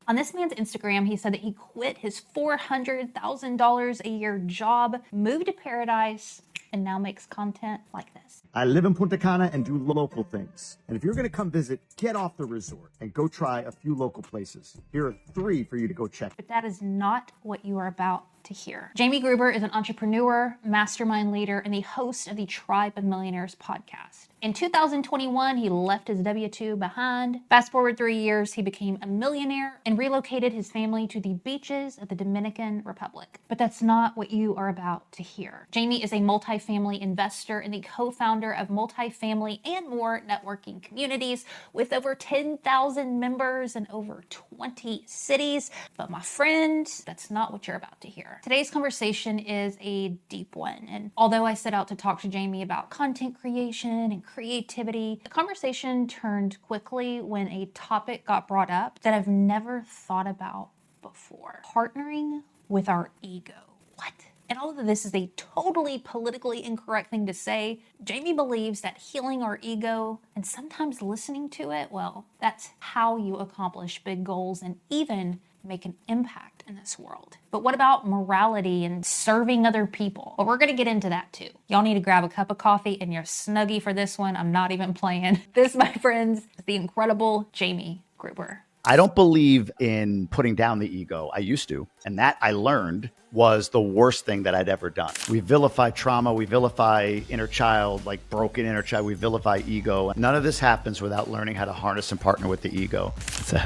On this man's Instagram, he said that he quit his $400,000 a year job, moved to paradise, and now makes content like this. I live in Punta Cana and do local things. And if you're going to come visit, get off the resort and go try a few local places. Here are 3 for you to go check. But that is not what you are about to hear. Jamie Gruber is an entrepreneur, mastermind leader, and the host of the Tribe of Millionaires podcast. In 2021, he left his W-2 behind. Fast forward 3 years, he became a millionaire and relocated his family to the beaches of the Dominican Republic. But that's not what you are about to hear. Jamie is a multifamily investor and the co-founder of multifamily and more networking communities with over 10,000 members in over 20 cities. But my friend, that's not what you're about to hear. Today's conversation is a deep one. And although I set out to talk to Jamie about content creation and creativity, the conversation turned quickly when a topic got brought up that I've never thought about before. Partnering with our ego. What? And although this is a totally politically incorrect thing to say, Jamie believes that healing our ego and sometimes listening to it, well, that's how you accomplish big goals and even make an impact in this world. But what about morality and serving other people? Well, we're going to get into that too. Y'all need to grab a cup of coffee and your Snuggie for this one. I'm not even playing. This, my friends, is the incredible Jamie Gruber. I don't believe in putting down the ego. I used to. And that I learned was the worst thing that I'd ever done. We vilify trauma. We vilify inner child, like broken inner child. We vilify ego. None of this happens without learning how to harness and partner with the ego.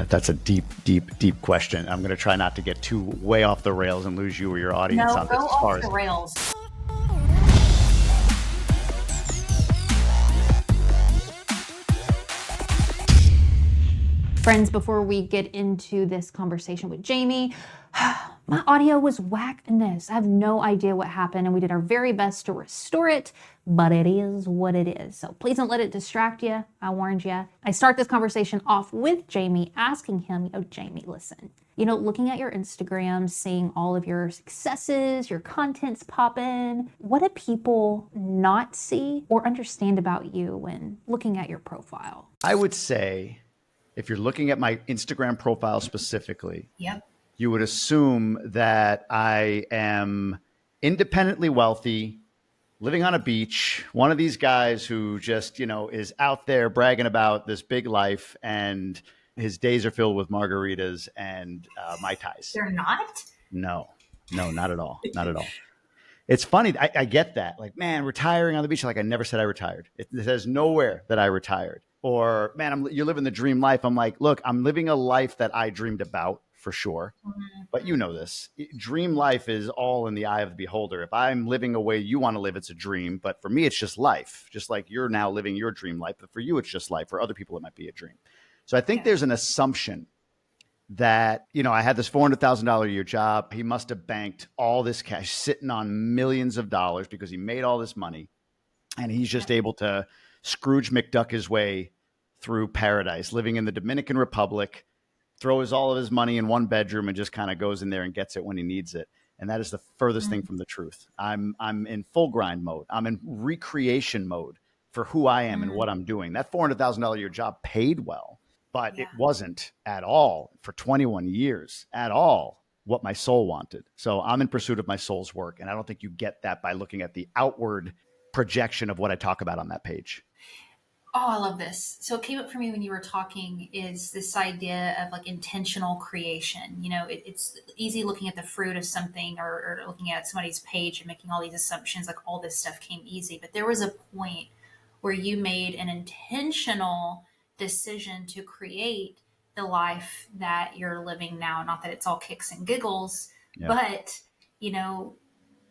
That's a deep, deep, deep question. I'm going to try not to get too way off the rails and lose you or your audience on this. No, go off the rails. Friends, before we get into this conversation with Jamie, my audio was whack in this. I have no idea what happened, and we did our very best to restore it, but it is what it is. So please don't let it distract you. I warned you. I start this conversation off with Jamie, asking him, Jamie, listen, looking at your Instagram, seeing all of your successes, your content's popping, what do people not see or understand about you when looking at your profile? I would say, if you're looking at my Instagram profile specifically, yep, you would assume that I am independently wealthy, living on a beach, one of these guys who just, is out there bragging about this big life, and his days are filled with margaritas and Mai Tais. They're not? No, not at all. Not at all. It's funny. I get that. Like, man, retiring on the beach. Like, I never said I retired. It says nowhere that I retired. Or, man, you're living the dream life. I'm like, look, I'm living a life that I dreamed about for sure. Mm-hmm. But you know this. Dream life is all in the eye of the beholder. If I'm living a way you want to live, it's a dream. But for me, it's just life. Just like you're now living your dream life. But for you, it's just life. For other people, it might be a dream. So I think there's an assumption that, I had this $400,000 a year job. He must have banked all this cash, sitting on millions of dollars because he made all this money. And he's just able to Scrooge McDuck his way through paradise, living in the Dominican Republic, throws all of his money in one bedroom and just kind of goes in there and gets it when he needs it. And that is the furthest thing from the truth. I'm in full grind mode. I'm in recreation mode for who I am and what I'm doing. That $400,000 a year job paid well, but it wasn't at all for 21 years at all what my soul wanted. So I'm in pursuit of my soul's work. And I don't think you get that by looking at the outward projection of what I talk about on that page. Oh, I love this. So what came up for me when you were talking is this idea of like intentional creation. It's easy looking at the fruit of something or looking at somebody's page and making all these assumptions, like all this stuff came easy. But there was a point where you made an intentional decision to create the life that you're living now. Not that it's all kicks and giggles, but,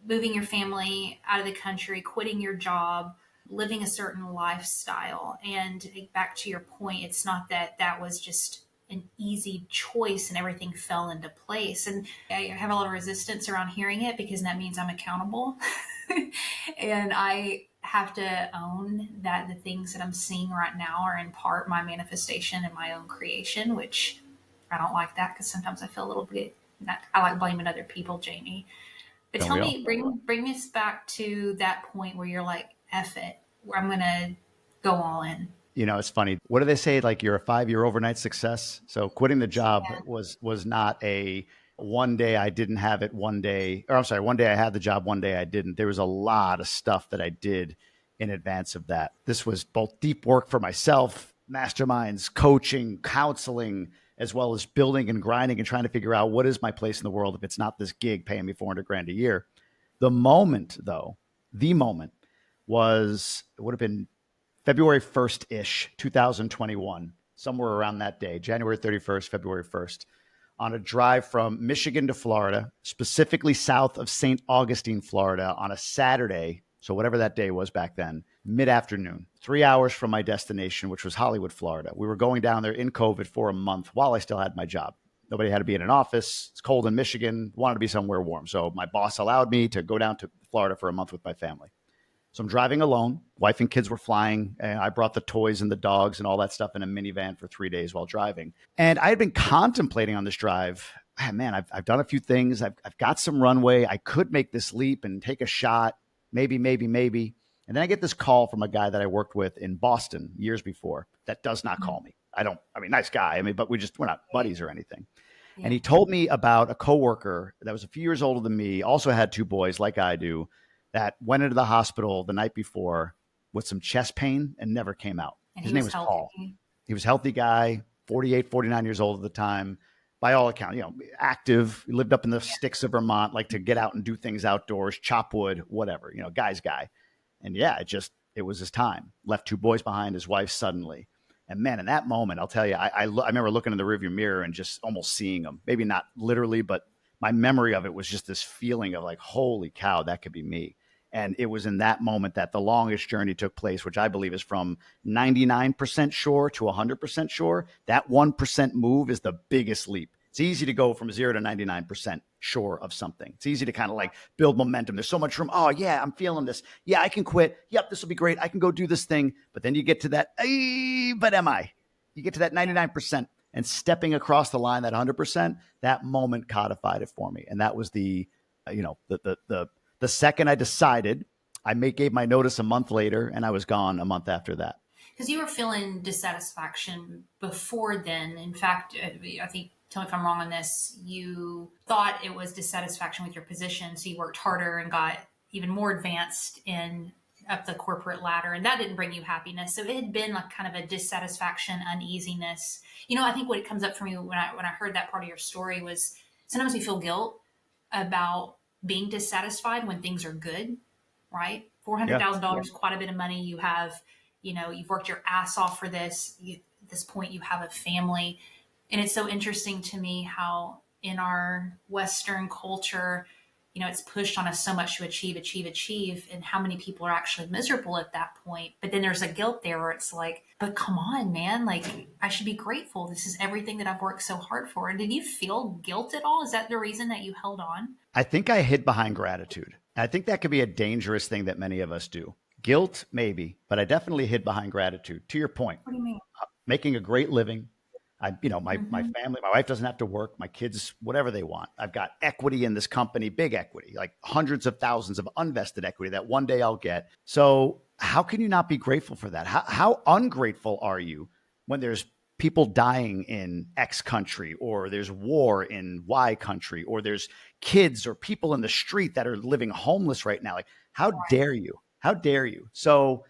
moving your family out of the country, quitting your job, living a certain lifestyle. And back to your point, it's not that was just an easy choice and everything fell into place. And I have a lot of resistance around hearing it because that means I'm accountable. And I have to own that the things that I'm seeing right now are in part my manifestation and my own creation, which I don't like that because sometimes I feel a little bit, I like blaming other people, Jamie. But tell me, bring us back to that point where you're like, F it, where I'm going to go all in. It's funny. What do they say? Like you're a 5-year overnight success. So quitting the job Yeah. was not a one day I didn't have it, one day, or I'm sorry, one day I had the job, one day I didn't. There was a lot of stuff that I did in advance of that. This was both deep work for myself, masterminds, coaching, counseling, as well as building and grinding and trying to figure out what is my place in the world if it's not this gig paying me 400 grand a year. The moment was, it would have been February 1st-ish, 2021, somewhere around that day, January 31st, February 1st, on a drive from Michigan to Florida, specifically south of St. Augustine, Florida, on a Saturday. So whatever that day was back then, mid-afternoon, 3 hours from my destination, which was Hollywood, Florida. We were going down there in COVID for a month while I still had my job. Nobody had to be in an office. It's cold in Michigan, wanted to be somewhere warm. So my boss allowed me to go down to Florida for a month with my family. So I'm driving alone. Wife and kids were flying. And I brought the toys and the dogs and all that stuff in a minivan for 3 days while driving. And I had been contemplating on this drive, man, I've done a few things. I've got some runway. I could make this leap and take a shot. Maybe. And then I get this call from a guy that I worked with in Boston years before that does not call me. Nice guy. But we're not buddies or anything. Yeah. And he told me about a coworker that was a few years older than me, also had 2 boys like I do, that went into the hospital the night before with some chest pain and never came out. And his name was Paul. He was a healthy guy, 48, 49 years old at the time. By all accounts, active, he lived up in the sticks of Vermont, like to get out and do things outdoors, chop wood, whatever, guy's guy. And it was his time. Left 2 boys behind, his wife suddenly. And man, in that moment, I'll tell you, I remember looking in the rearview mirror and just almost seeing him. Maybe not literally, but my memory of it was just this feeling of like, holy cow, that could be me. And it was in that moment that the longest journey took place, which I believe is from 99% sure to 100% sure. That 1% move is the biggest leap. It's easy to go from 0 to 99% sure of something. It's easy to kind of like build momentum. There's so much room. Oh yeah, I'm feeling this. Yeah, I can quit. Yep, this will be great. I can go do this thing. But then you get to that, but am I? You get to that 99%. And stepping across the line, that 100%, that moment codified it for me. And that was the second I decided, gave my notice a month later, and I was gone a month after that. Because you were feeling dissatisfaction before then. In fact, I think, tell me if I'm wrong on this, you thought it was dissatisfaction with your position, so you worked harder and got even more advanced up the corporate ladder, and that didn't bring you happiness. So it had been like kind of a dissatisfaction, uneasiness. I think what comes up for me when I heard that part of your story was sometimes we feel guilt about being dissatisfied when things are good, right? $400,000, quite a bit of money. You have, you've worked your ass off for this. At this point, you have a family. And it's so interesting to me how in our Western culture, it's pushed on us so much to achieve, and how many people are actually miserable at that point. But then there's a guilt there where it's like, but come on, man, like I should be grateful. This is everything that I've worked so hard for. And did you feel guilt at all? Is that the reason that you held on? I think I hid behind gratitude. And I think that could be a dangerous thing that many of us do. Guilt, maybe, but I definitely hid behind gratitude. To your point, what do you mean? Making a great living. My family, my wife doesn't have to work, my kids, whatever they want. I've got equity in this company, big equity, like hundreds of thousands of unvested equity that one day I'll get. So how can you not be grateful for that? How ungrateful are you when there's people dying in X country, or there's war in Y country, or there's kids or people in the street that are living homeless right now? Like, how dare you? How dare you? So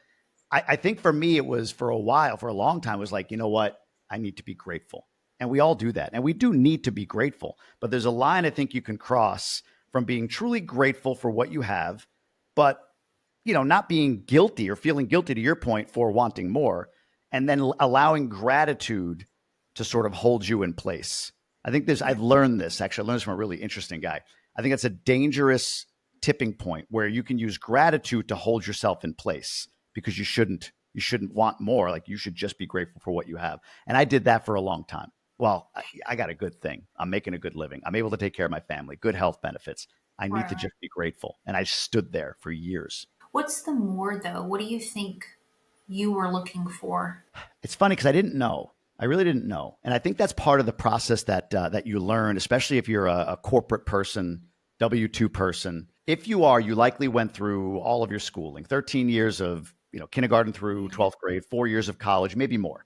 I think for me, it was for a long time, it was like, you know what? I need to be grateful. And we all do that. And we do need to be grateful. But there's a line I think you can cross from being truly grateful for what you have, but not being guilty or feeling guilty, to your point, for wanting more, and then allowing gratitude to sort of hold you in place. I think I've learned this, actually. I learned this from a really interesting guy. I think it's a dangerous tipping point where you can use gratitude to hold yourself in place, because you shouldn't want more. Like, you should just be grateful for what you have. And I did that for a long time. Well, I got a good thing. I'm making a good living. I'm able to take care of my family, good health benefits. I need to just be grateful. And I stood there for years. What's the more though? What do you think you were looking for? It's funny because I didn't know. I really didn't know. And I think that's part of the process that you learn, especially if you're a corporate person, W-2 person. If you are, you likely went through all of your schooling, 13 years of kindergarten through 12th grade, 4 years of college, maybe more.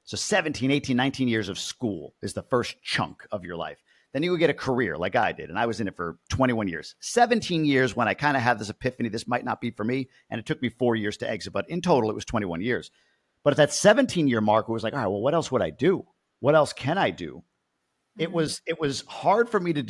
So 17, 18, 19 years of school is the first chunk of your life. Then you would get a career like I did. And I was in it for 21 years, 17 years when I kind of had this epiphany, this might not be for me. And it took me 4 years to exit, but in total, it was 21 years. But at that 17-year mark, it was like, all right, well, what else would I do? What else can I do? It was hard for me to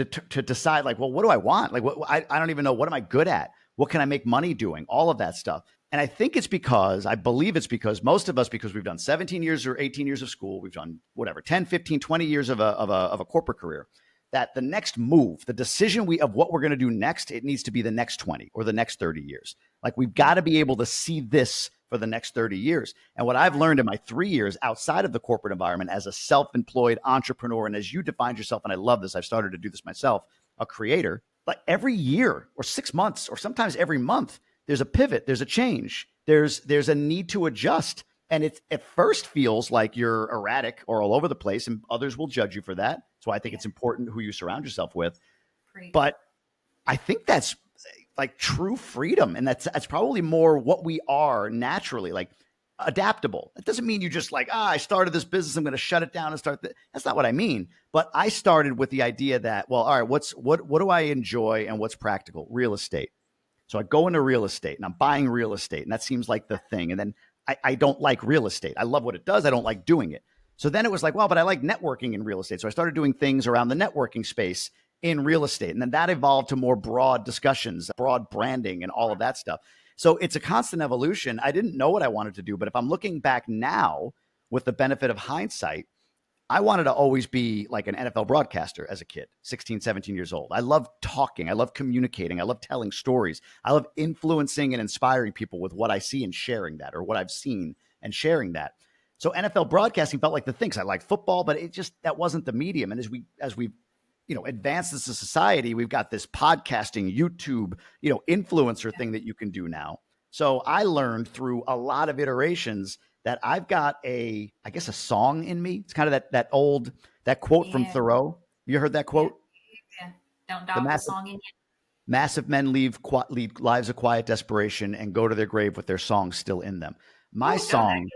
decide, like, well, what do I want? Like, I don't even know. What am I good at? What can I make money doing? All of that stuff. And I think I believe it's because most of us, because we've done 17 years or 18 years of school, we've done whatever, 10, 15, 20 years of a corporate career, that the next move, the decision of what we're going to do next, it needs to be the next 20 or the next 30 years. Like, we've got to be able to see this for the next 30 years. And what I've learned in my 3 years outside of the corporate environment as a self-employed entrepreneur, and as you defined yourself, and I love this, I've started to do this myself, a creator, like every year or 6 months or sometimes every month, there's a pivot, there's a change, there's a need to adjust. And it at first feels like you're erratic or all over the place, and others will judge you for that. So I think it's important who you surround yourself with. Great. But I think that's like true freedom. And that's probably more what we are naturally, like adaptable. It doesn't mean you just like, I started this business, I'm going to shut it down and start. That's not what I mean. But I started with the idea that, well, all right, what do I enjoy and what's practical? Real estate. So I go into real estate and I'm buying real estate, and that seems like the thing. And then I don't like real estate. I love what it does. I don't like doing it. So then it was like, well, but I like networking in real estate. So I started doing things around the networking space in real estate. And then that evolved to more broad discussions, broad branding, and all of that stuff. So it's a constant evolution. I didn't know what I wanted to do, but if I'm looking back now with the benefit of hindsight, I wanted to always be like an NFL broadcaster as a kid, 16, 17 years old. I love talking. I love communicating. I love telling stories. I love influencing and inspiring people with what I see and sharing that, or what I've seen and sharing that. So NFL broadcasting felt like the thing. I like football, but that wasn't the medium. And as we advanced as a society, we've got this podcasting, YouTube, influencer thing that you can do now. So I learned through a lot of iterations that I've got a song in me. It's kind of that quote from Thoreau. You heard that quote? Yeah. Don't doubt the song in you. Massive men lead lives of quiet desperation and go to their grave with their song still in them. My song,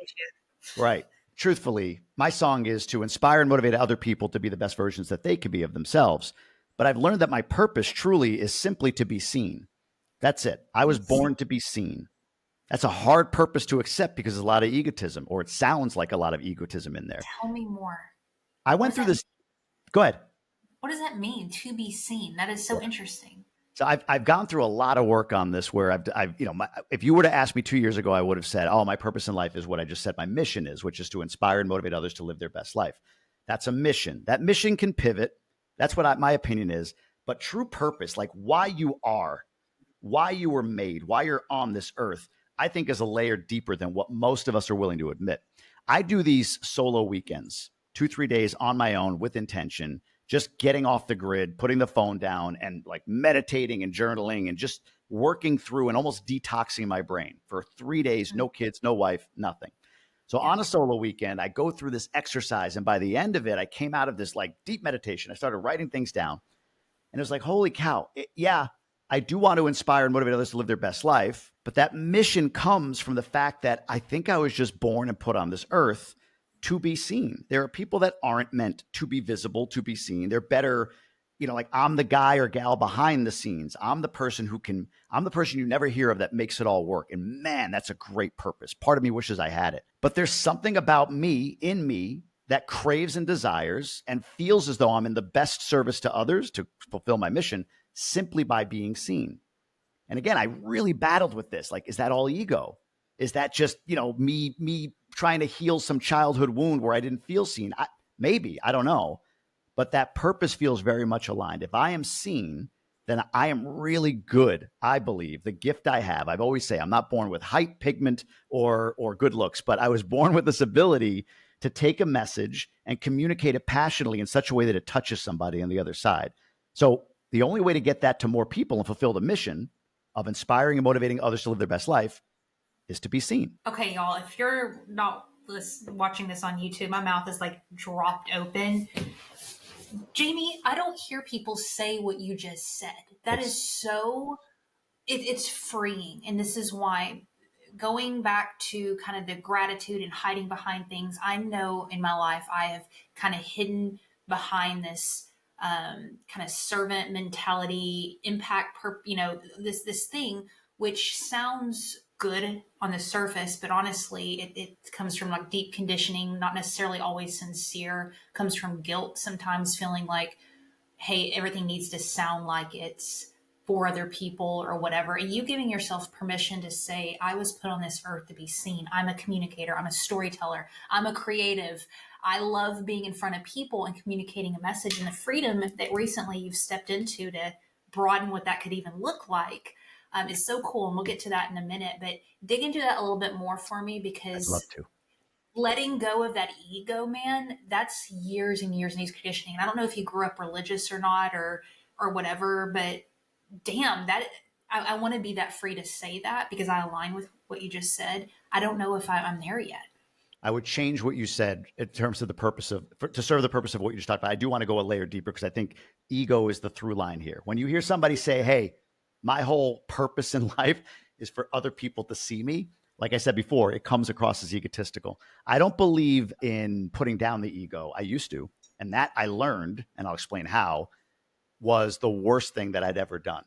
right? Truthfully, my song is to inspire and motivate other people to be the best versions that they can be of themselves. But I've learned that my purpose truly is simply to be seen. That's it. I was born to be seen. That's a hard purpose to accept because there's a lot of egotism, or it sounds like a lot of egotism in there. Tell me more. I went through this. Go ahead. What does that mean, to be seen? That is so interesting. So I've gone through a lot of work on this where if you were to ask me 2 years ago, I would have said, oh, my purpose in life is what I just said my mission is, which is to inspire and motivate others to live their best life. That's a mission. That mission can pivot. That's what my opinion is. But true purpose, like why you are, why you were made, why you're on this earth, I think is a layer deeper than what most of us are willing to admit. I do these solo weekends, 2-3 days on my own with intention, just getting off the grid, putting the phone down and like meditating and journaling and just working through and almost detoxing my brain for 3 days, no kids, no wife, nothing. So on a solo weekend, I go through this exercise. And by the end of it, I came out of this like deep meditation. I started writing things down and it was like, holy cow. I do want to inspire and motivate others to live their best life. But that mission comes from the fact that I think I was just born and put on this earth to be seen. There are people that aren't meant to be visible, to be seen. They're better, like I'm the guy or gal behind the scenes. I'm the person you never hear of that makes it all work. And man, that's a great purpose. Part of me wishes I had it. But there's something about me, in me, that craves and desires and feels as though I'm in the best service to others to fulfill my mission simply by being seen. And again, I really battled with this. Like, is that all ego? Is that just, me trying to heal some childhood wound where I didn't feel seen? Maybe, I don't know. But that purpose feels very much aligned. If I am seen, then I am really good. I believe the gift I have, I've always say I'm not born with height, pigment, or good looks, but I was born with this ability to take a message and communicate it passionately in such a way that it touches somebody on the other side. So the only way to get that to more people and fulfill the mission of inspiring and motivating others to live their best life is to be seen. Okay, y'all, if you're not watching this on YouTube, my mouth is like dropped open. Jamie, I don't hear people say what you just said. That is so, it's freeing. And this is why going back to kind of the gratitude and hiding behind things, I know in my life I have kind of hidden behind this kind of servant mentality, this thing, which sounds good on the surface, but honestly, it comes from like deep conditioning, not necessarily always sincere, comes from guilt, sometimes feeling like, hey, everything needs to sound like it's for other people or whatever. And you giving yourself permission to say, I was put on this earth to be seen. I'm a communicator. I'm a storyteller. I'm a creative. I love being in front of people and communicating a message, and the freedom that recently you've stepped into to broaden what that could even look like is so cool. And we'll get to that in a minute, but dig into that a little bit more for me, I'd because love to. letting go of that ego, man, that's years and years and years of conditioning. And I don't know if you grew up religious or not, or whatever, but damn, that I want to be that free to say that, because I align with what you just said. I don't know if I'm there yet. I would change what you said in terms of the purpose of, to serve the purpose of what you just talked about. I do want to go a layer deeper, because I think ego is the through line here. When you hear somebody say, hey, my whole purpose in life is for other people to see me, like I said before, it comes across as egotistical. I don't believe in putting down the ego. I used to. And that I learned, and I'll explain how, was the worst thing that I'd ever done.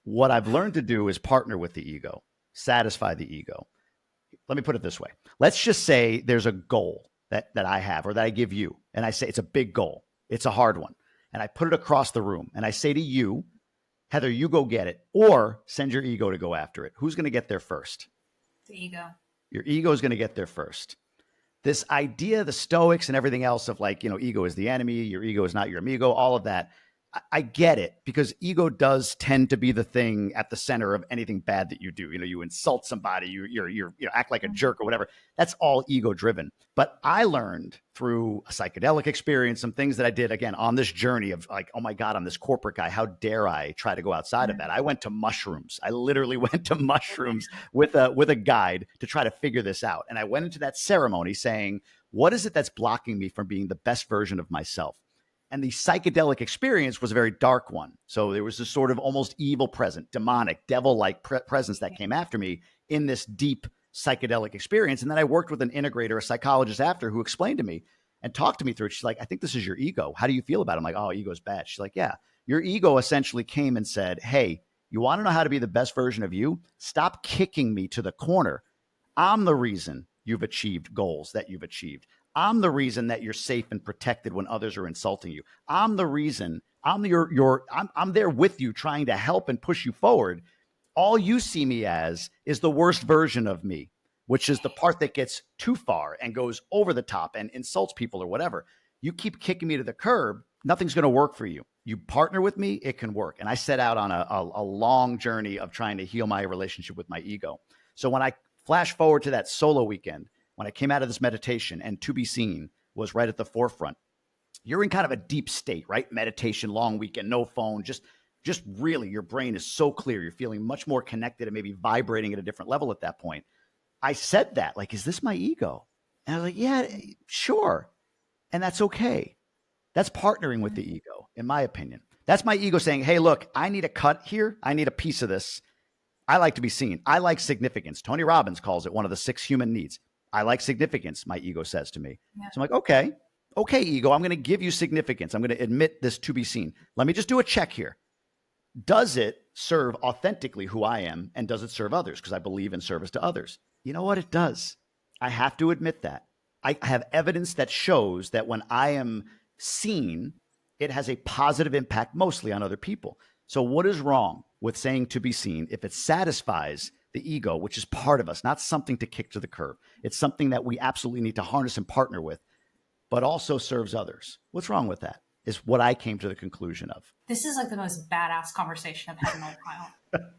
What I've learned to do is partner with the ego, satisfy the ego. Let me put it this way. Let's just say there's a goal that I have, or that I give you, and I say it's a big goal. It's a hard one. And I put it across the room, and I say to you, Heather, you go get it, or send your ego to go after it. Who's going to get there first? The ego. Your ego is going to get there first. This idea, the Stoics and everything else of like, ego is the enemy, your ego is not your amigo, all of that. I get it, because ego does tend to be the thing at the center of anything bad that you do. You insult somebody, you act like a jerk or whatever. That's all ego driven. But I learned through a psychedelic experience, some things that I did, again, on this journey of like, oh my God, I'm this corporate guy. How dare I try to go outside of that? I went to mushrooms. I literally went to mushrooms with a guide to try to figure this out. And I went into that ceremony saying, what is it that's blocking me from being the best version of myself? And the psychedelic experience was a very dark one. So there was this sort of almost evil presence, demonic, devil-like presence that came after me in this deep psychedelic experience. And then I worked with an integrator, a psychologist after, who explained to me and talked to me through it. She's like, I think this is your ego. How do you feel about it? I'm like, oh, ego's bad. She's like, yeah, your ego essentially came and said, hey, you want to know how to be the best version of you? Stop kicking me to the corner. I'm the reason you've achieved goals that you've achieved. I'm the reason that you're safe and protected when others are insulting you. I'm the reason. I'm there with you, trying to help and push you forward. All you see me as is the worst version of me, which is the part that gets too far and goes over the top and insults people or whatever. You keep kicking me to the curb, nothing's going to work for you. You partner with me, it can work. And I set out on a long journey of trying to heal my relationship with my ego. So when I flash forward to that solo weekend, when I came out of this meditation, and To Be Seen was right at the forefront, you're in kind of a deep state, right? Meditation, long weekend, no phone, just really your brain is so clear. You're feeling much more connected and maybe vibrating at a different level at that point. I said that, like, is this my ego? And I was like, yeah, sure. And that's okay. That's partnering with the ego, in my opinion. That's my ego saying, hey, look, I need a cut here. I need a piece of this. I like to be seen. I like significance. Tony Robbins calls it one of the 6 human needs. I like significance, my ego says to me. Yeah. So I'm like, okay, ego, I'm going to give you significance. I'm going to admit this to be seen. Let me just do a check here. Does it serve authentically who I am, and does it serve others? Because I believe in service to others. You know what? It does. I have to admit that. I have evidence that shows that when I am seen, it has a positive impact mostly on other people. So what is wrong with saying to be seen if it satisfies the ego, which is part of us, not something to kick to the curb? It's something that we absolutely need to harness and partner with, but also serves others. What's wrong with that is what I came to the conclusion of. This is like the most badass conversation I've had in a while.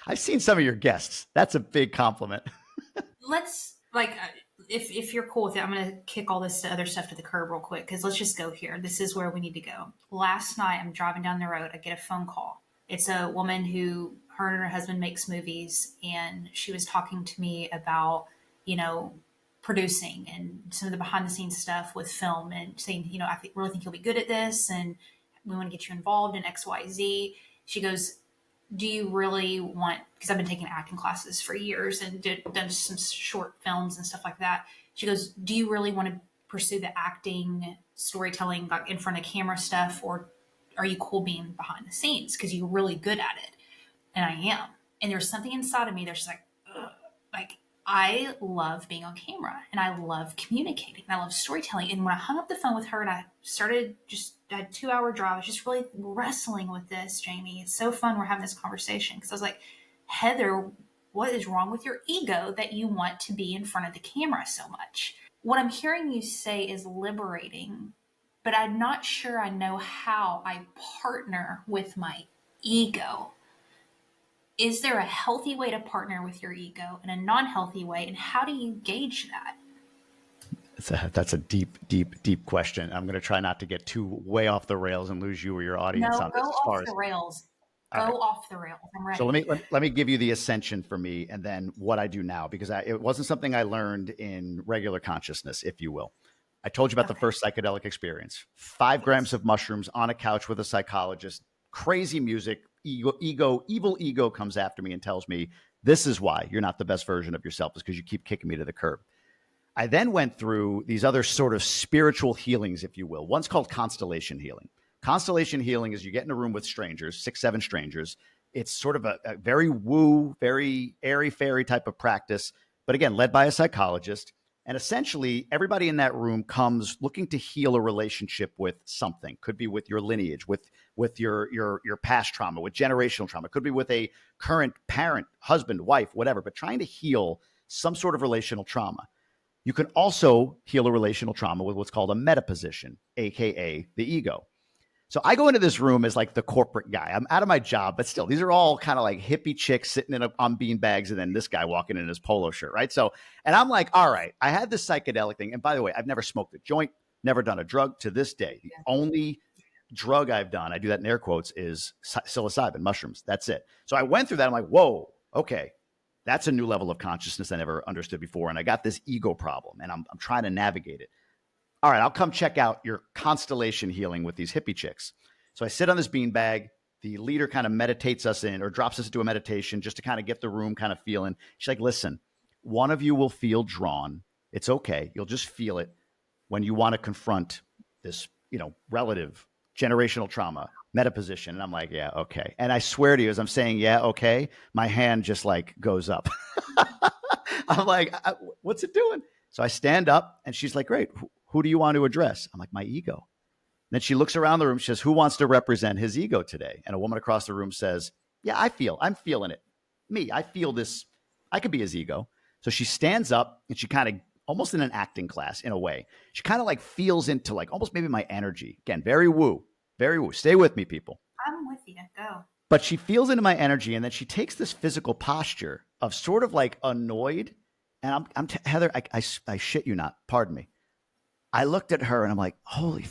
I've seen some of your guests. That's a big compliment. Let's, like, if you're cool with it, I'm going to kick all this other stuff to the curb real quick, because let's just go here. This is where we need to go. Last night, I'm driving down the road. I get a phone call. It's a woman who, her and her husband makes movies, and she was talking to me about, producing and some of the behind the scenes stuff with film, and saying, really think you'll be good at this, and we want to get you involved in X, Y, Z. She goes, do you really want, because I've been taking acting classes for years and done some short films and stuff like that. She goes, do you really want to pursue the acting, storytelling, like in front of camera stuff, or are you cool being behind the scenes because you're really good at it? And I am. And there's something inside of me that's just like, ugh. Like, I love being on camera and I love communicating and I love storytelling. And when I hung up the phone with her and I started I had a 2-hour drive, I was just really wrestling with this, Jamie. It's so fun we're having this conversation, because I was like, Heather, what is wrong with your ego that you want to be in front of the camera so much? What I'm hearing you say is liberating, but I'm not sure I know how I partner with my ego. Is there a healthy way to partner with your ego and a non-healthy way? And how do you gauge that? That's a deep, deep, deep question. I'm going to try not to get too way off the rails and lose you or your audience No, on go this. off the rails. Go off the rails. I'm ready. So let me give you the ascension for me and then what I do now, because it wasn't something I learned in regular consciousness, if you will. I told you about the first psychedelic experience. 5 grams of mushrooms on a couch with a psychologist, crazy music, evil ego comes after me and tells me, this is why you're not the best version of yourself, is because you keep kicking me to the curb. I then went through these other sort of spiritual healings, if you will. One's called constellation healing. Constellation healing is you get in a room with strangers, 6, 7 strangers. It's sort of a very woo, very airy-fairy type of practice, but again, led by a psychologist. And essentially, everybody in that room comes looking to heal a relationship with something. Could be with your lineage, with your past trauma, with generational trauma. Could be with a current parent, husband, wife, whatever, but trying to heal some sort of relational trauma. You can also heal a relational trauma with what's called a meta position, AKA the ego. So I go into this room as like the corporate guy. I'm out of my job, but still, these are all kind of like hippie chicks sitting on bean bags, and then this guy walking in his polo shirt, right? So, and I'm like, all right, I had this psychedelic thing. And by the way, I've never smoked a joint, never done a drug to this day. The only drug I've done, I do that in air quotes, is psilocybin, mushrooms. That's it. So I went through that. I'm like, whoa, okay. That's a new level of consciousness I never understood before. And I got this ego problem and I'm trying to navigate it. All right, I'll come check out your constellation healing with these hippie chicks. So I sit on this beanbag. The leader kind of meditates us in or drops us into a meditation just to kind of get the room kind of feeling. She's like, listen, one of you will feel drawn. It's okay. You'll just feel it when you want to confront this, relative generational trauma, meta position. And I'm like, yeah, okay. And I swear to you, as I'm saying, yeah, okay, my hand just like goes up. I'm like, what's it doing? So I stand up and she's like, great. Who do you want to address? I'm like, my ego. And then she looks around the room. She says, who wants to represent his ego today? And a woman across the room says, yeah, I'm feeling it. Me, I feel this. I could be his ego. So she stands up and she kind of, almost in an acting class in a way, she kind of like feels into like almost maybe my energy. Again, very woo, very woo. Stay with me, people. I'm with you. Go. But she feels into my energy, and then she takes this physical posture of sort of like annoyed. And Heather, I shit you not. Pardon me. I looked at her and I'm like, holy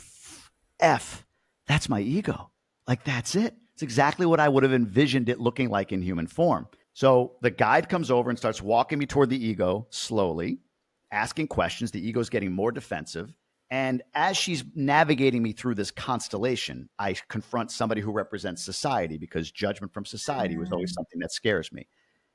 F, that's my ego. Like, that's it. It's exactly what I would have envisioned it looking like in human form. So the guide comes over and starts walking me toward the ego slowly, asking questions. The ego's getting more defensive. And as she's navigating me through this constellation, I confront somebody who represents society, because judgment from society was always something that scares me.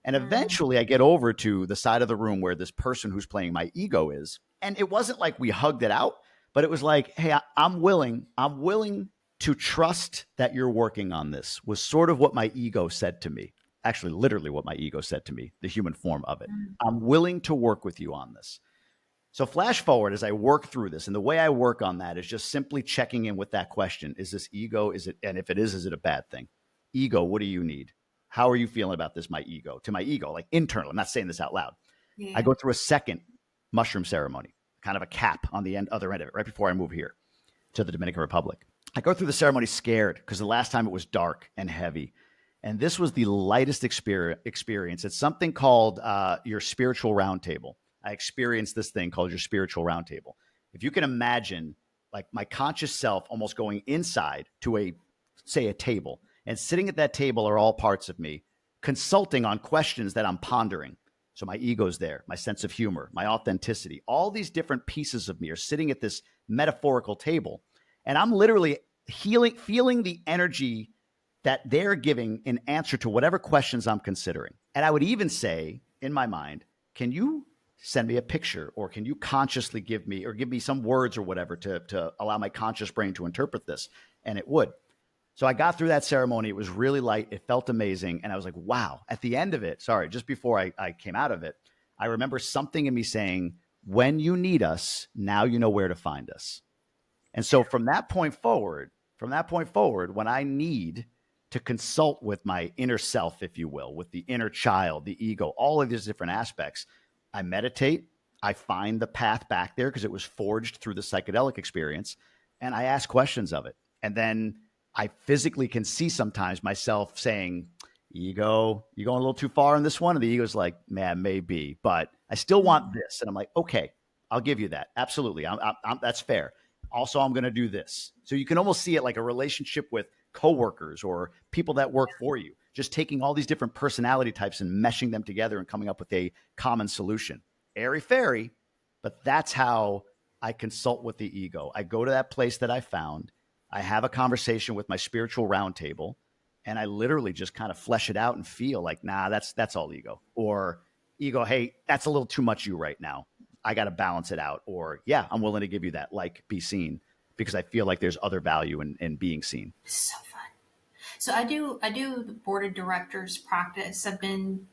And eventually I get over to the side of the room where this person who's playing my ego is. And it wasn't like we hugged it out, but it was like, hey, I'm willing to trust that you're working on this, was sort of what my ego said to me. Actually, literally what my ego said to me, the human form of it. I'm willing to work with you on this. So flash forward as I work through this. And the way I work on that is just simply checking in with that question. Is this ego? And if it is it a bad thing? Ego, what do you need? How are you feeling about this, my ego? To my ego, like internal. I'm not saying this out loud. Yeah. I go through a second mushroom ceremony, kind of a cap on the other end of it, right before I move here to the Dominican Republic. I go through the ceremony scared because the last time it was dark and heavy. And this was the lightest experience. It's something called your spiritual roundtable. I experienced this thing called your spiritual roundtable. If you can imagine like my conscious self almost going inside to a table, and sitting at that table are all parts of me, consulting on questions that I'm pondering. So my ego's there, my sense of humor, my authenticity, all these different pieces of me are sitting at this metaphorical table. And I'm literally feeling the energy that they're giving in answer to whatever questions I'm considering. And I would even say in my mind, can you send me a picture, or can you consciously give me some words or whatever to allow my conscious brain to interpret this? And it would. So I got through that ceremony. It was really light. It felt amazing. And I was like, wow. At the end of it, just before I came out of it, I remember something in me saying, when you need us, now you know where to find us. And so from that point forward, when I need to consult with my inner self, if you will, with the inner child, the ego, all of these different aspects, I meditate. I find the path back there because it was forged through the psychedelic experience, and I ask questions of it. And then I physically can see sometimes myself saying, ego, you going a little too far on this one? And the ego's like, man, maybe, but I still want this. And I'm like, okay, I'll give you that. Absolutely. That's fair. Also, I'm going to do this. So you can almost see it like a relationship with coworkers or people that work for you, just taking all these different personality types and meshing them together and coming up with a common solution. Airy fairy, but that's how I consult with the ego. I go to that place that I found. I have a conversation with my spiritual roundtable, and I literally just kind of flesh it out and feel like, nah, that's all ego. Or ego, hey, that's a little too much you right now. I got to balance it out. Or yeah, I'm willing to give you that, like, be seen, because I feel like there's other value in being seen. So fun. So I do the board of directors practice. I've been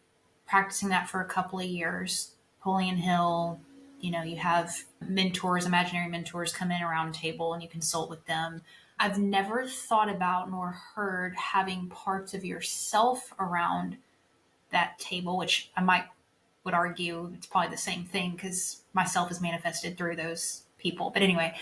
practicing that for a couple of years. Napoleon Hill, you have mentors, imaginary mentors come in around a table and you consult with them. I've never thought about nor heard having parts of yourself around that table, which would argue it's probably the same thing because myself is manifested through those people. But anyway,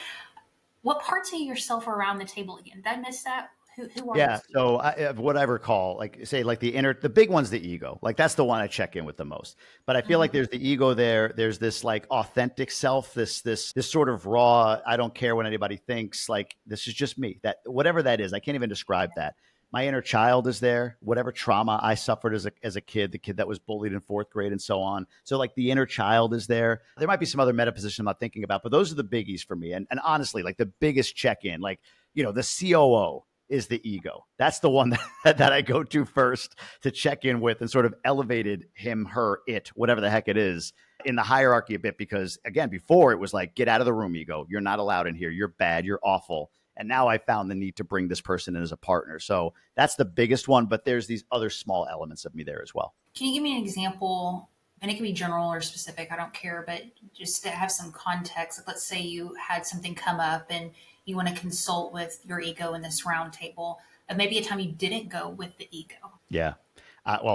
what parts of yourself are around the table again? Did I miss that? Who are Yeah. those? So what I recall, the big one's the ego. Like that's the one I check in with the most. But I feel like there's the ego there. There's this like authentic self, this sort of raw, I don't care what anybody thinks. Like this is just me. That whatever that is, I can't even describe that. My inner child is there. Whatever trauma I suffered as a kid, the kid that was bullied in 4th grade and so on. So like the inner child is there. There might be some other meta position I'm not thinking about, but those are the biggies for me. And honestly, like the biggest check-in, like, the COO is the ego. That's the one that I go to first to check in with and sort of elevated him, her, it, whatever the heck it is in the hierarchy a bit. Because again, before it was like, get out of the room, ego. You're not allowed in here. You're bad. You're awful. And now I found the need to bring this person in as a partner. So that's the biggest one, but there's these other small elements of me there as well. Can you give me an example? And it can be general or specific, I don't care, but just to have some context. Like, let's say you had something come up and you want to consult with your ego in this round table. Maybe a time you didn't go with the ego. Yeah.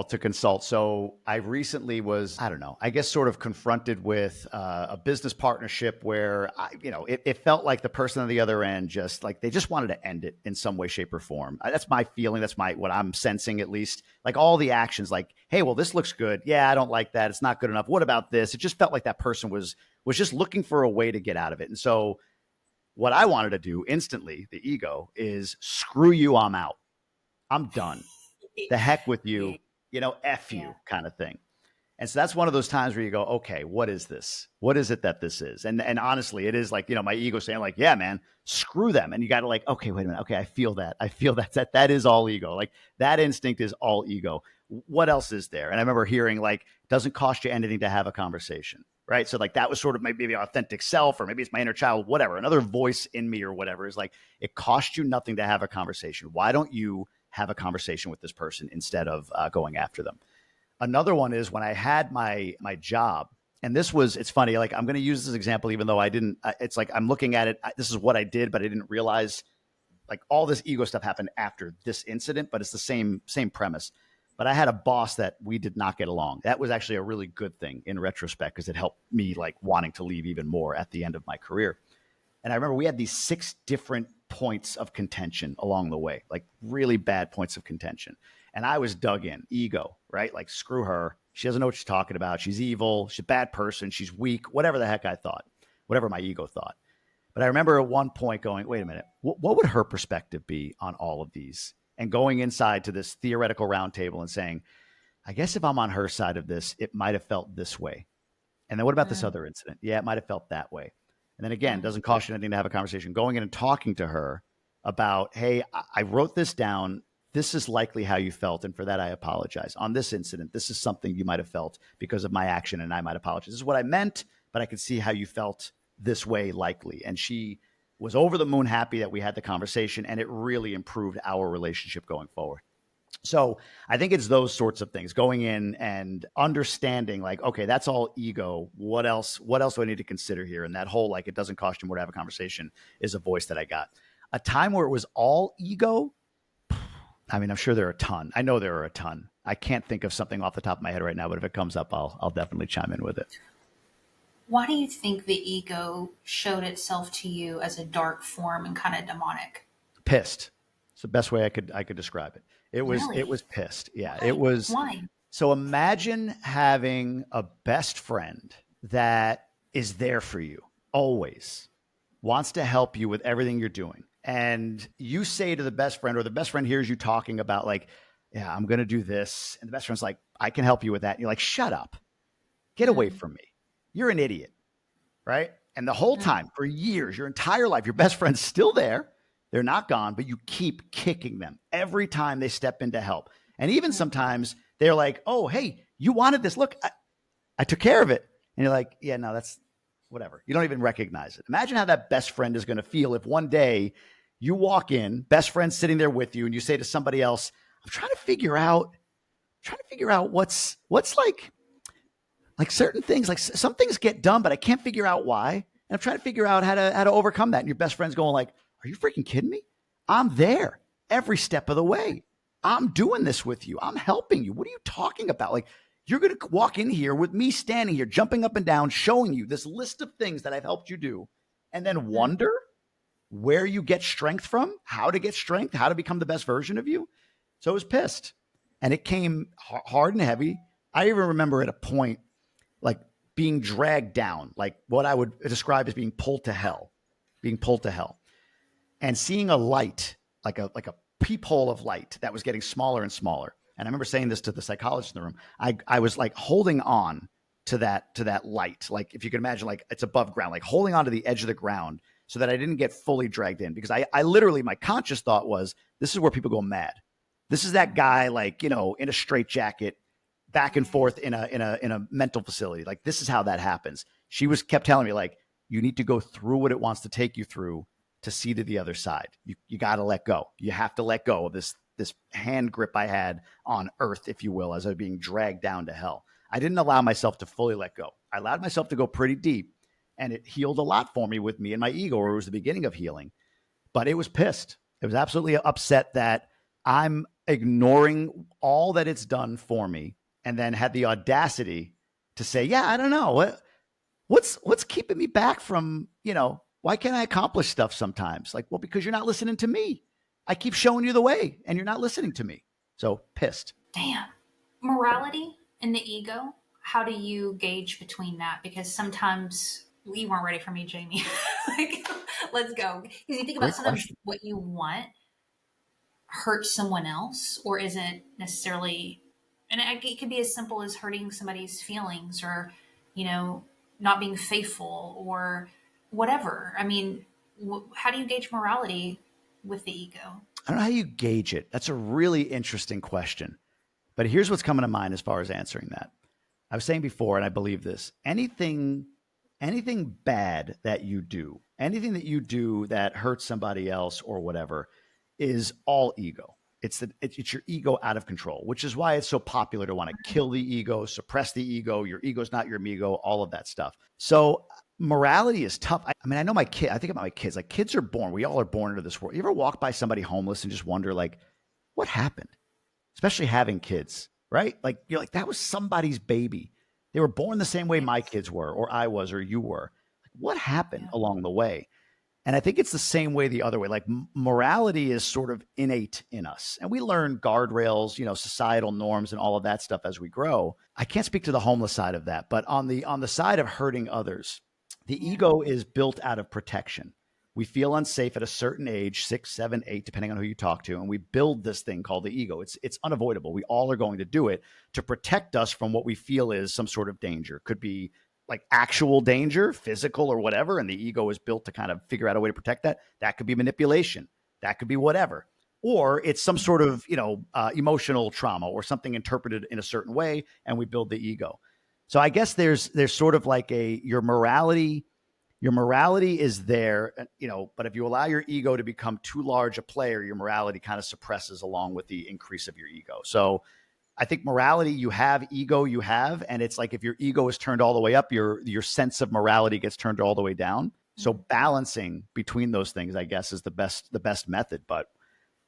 To consult. So I recently was, I don't know, I guess sort of confronted with a business partnership where, it felt like the person on the other end just like, they just wanted to end it in some way, shape or form. That's my feeling. That's what I'm sensing, at least. Like all the actions like, hey, well, this looks good. Yeah, I don't like that. It's not good enough. What about this? It just felt like that person was just looking for a way to get out of it. And so what I wanted to do instantly, the ego, is screw you, I'm out. I'm done. The heck with you, F you kind of thing. And so that's one of those times where you go, okay, what is this? What is it that this is? And honestly, it is like, my ego saying like, yeah, man, screw them. And you got to like, okay, wait a minute. Okay. I feel that. That is all ego. Like that instinct is all ego. What else is there? And I remember hearing like, doesn't cost you anything to have a conversation. Right. So like that was sort of maybe authentic self, or maybe it's my inner child, whatever. Another voice in me or whatever is like, it costs you nothing to have a conversation. Why don't you have a conversation with this person instead of going after them? Another one is when I had my job, and it's funny, like I'm going to use this example, even though I didn't, it's like, I'm looking at it. This is what I did, but I didn't realize like all this ego stuff happened after this incident, but it's the same premise. But I had a boss that we did not get along. That was actually a really good thing in retrospect, because it helped me like wanting to leave even more at the end of my career. And I remember we had these 6 different points of contention along the way, like really bad points of contention. And I was dug in, ego, right? Like, screw her. She doesn't know what she's talking about. She's evil. She's a bad person. She's weak, whatever the heck I thought, whatever my ego thought. But I remember at one point going, wait a minute, what would her perspective be on all of these? And going inside to this theoretical roundtable and saying, I guess if I'm on her side of this, it might have felt this way. And then what about this other incident? Yeah, it might have felt that way. And then again, doesn't cost you anything to have a conversation. Going in and talking to her about, hey, I wrote this down this is likely how you felt. And for that, I apologize. On this incident, this is something you might have felt because of my action, and I might apologize. This is what I meant, but I could see how you felt this way likely. And she was over the moon happy that we had the conversation, and it really improved our relationship going forward. So I think it's those sorts of things, going in and understanding like, okay, that's all ego. What else do I need to consider here? And that whole, like, it doesn't cost you more to have a conversation is a voice that I got. A time where it was all ego. I mean, I'm sure there are a ton. I know there are a ton. I can't think of something off the top of my head right now, but if it comes up, I'll definitely chime in with it. Why do you think the ego showed itself to you as a dark form and kind of demonic? Pissed. It's the best way I could describe it. It Really? was pissed. Yeah, Why? it was. Why? So imagine having a best friend that is there for you always, wants to help you with everything you're doing. And you say to the best friend, or the best friend hears you talking about like, yeah, I'm going to do this. And the best friend's like, I can help you with that. And you're like, shut up, get away from me. You're an idiot. Right. And the whole time for years, your entire life, your best friend's still there. They're not gone, but you keep kicking them every time they step in to help. And even sometimes they're like, oh, hey, you wanted this. Look, I took care of it. And you're like, yeah, no, that's whatever. You don't even recognize it. Imagine how that best friend is going to feel if one day you walk in, best friend sitting there with you, and you say to somebody else, I'm trying to figure out what's like certain things, like some things get done, but I can't figure out why. And I'm trying to figure out how to overcome that. And your best friend's going like, are you freaking kidding me? I'm there every step of the way. I'm doing this with you. I'm helping you. What are you talking about? Like, you're going to walk in here with me standing here, jumping up and down, showing you this list of things that I've helped you do, and then wonder where you get strength from, how to get strength, how to become the best version of you. So I was pissed, and it came hard and heavy. I even remember at a point, like being dragged down, like what I would describe as being pulled to hell, and seeing a light, like a peephole of light that was getting smaller and smaller. And I remember saying this to the psychologist in the room. I was like holding on to that light. Like, if you can imagine, like it's above ground, like holding on to the edge of the ground so that I didn't get fully dragged in, because I literally, my conscious thought was, this is where people go mad. This is that guy, like, you know, in a straitjacket, back and forth in a mental facility. Like, this is how that happens. She kept telling me, like, you need to go through what it wants to take you through to see to the other side. You got to let go. You have to let go of this hand grip I had on earth, if you will, as I was being dragged down to hell. I didn't allow myself to fully let go. I allowed myself to go pretty deep, and it healed a lot for me with me and my ego, or it was the beginning of healing. But it was pissed. It was absolutely upset that I'm ignoring all that it's done for me, and then had the audacity to say, yeah, I don't know. What's keeping me back from, you know, why can't I accomplish stuff sometimes? Like, well, because you're not listening to me. I keep showing you the way and you're not listening to me. So pissed. Damn. Morality and the ego, how do you gauge between that? Because sometimes you weren't ready for me, Jamie. Like, let's go. Because you think about sometimes what you want hurts someone else, or isn't necessarily, and it could be as simple as hurting somebody's feelings, or, you know, not being faithful, or whatever. I mean, how do you gauge morality with the ego? I don't know how you gauge it. That's a really interesting question. But here's what's coming to mind as far as answering that. I was saying before, and I believe this, anything bad that you do, anything that you do that hurts somebody else or whatever, is all ego. It's your ego out of control, which is why it's so popular to want to kill the ego, suppress the ego. Your ego's not your amigo, all of that stuff. So morality is tough. I mean, I know my kid, I think about my kids, like, kids are born. We all are born into this world. You ever walk by somebody homeless and just wonder, like, what happened? Especially having kids, right? Like, you're like, that was somebody's baby. They were born the same way my kids were, or I was, or you were. Like, what happened along the way? And I think it's the same way the other way. Like, morality is sort of innate in us. And we learn guardrails, you know, societal norms and all of that stuff as we grow. I can't speak to the homeless side of that, but on the side of hurting others, the ego is built out of protection. We feel unsafe at a certain age, 6, 7, 8, depending on who you talk to. And we build this thing called the ego. It's unavoidable. We all are going to do it to protect us from what we feel is some sort of danger. Could be like actual danger, physical or whatever. And the ego is built to kind of figure out a way to protect that. That could be manipulation. That could be whatever. or it's some sort of, emotional trauma or something interpreted in a certain way, and we build the ego. So I guess there's sort of like your morality is there, but if you allow your ego to become too large a player, your morality kind of suppresses along with the increase of your ego. So I think morality, you have, ego, you have, and it's like if your ego is turned all the way up, your sense of morality gets turned all the way down. So balancing between those things, I guess, is the best method. But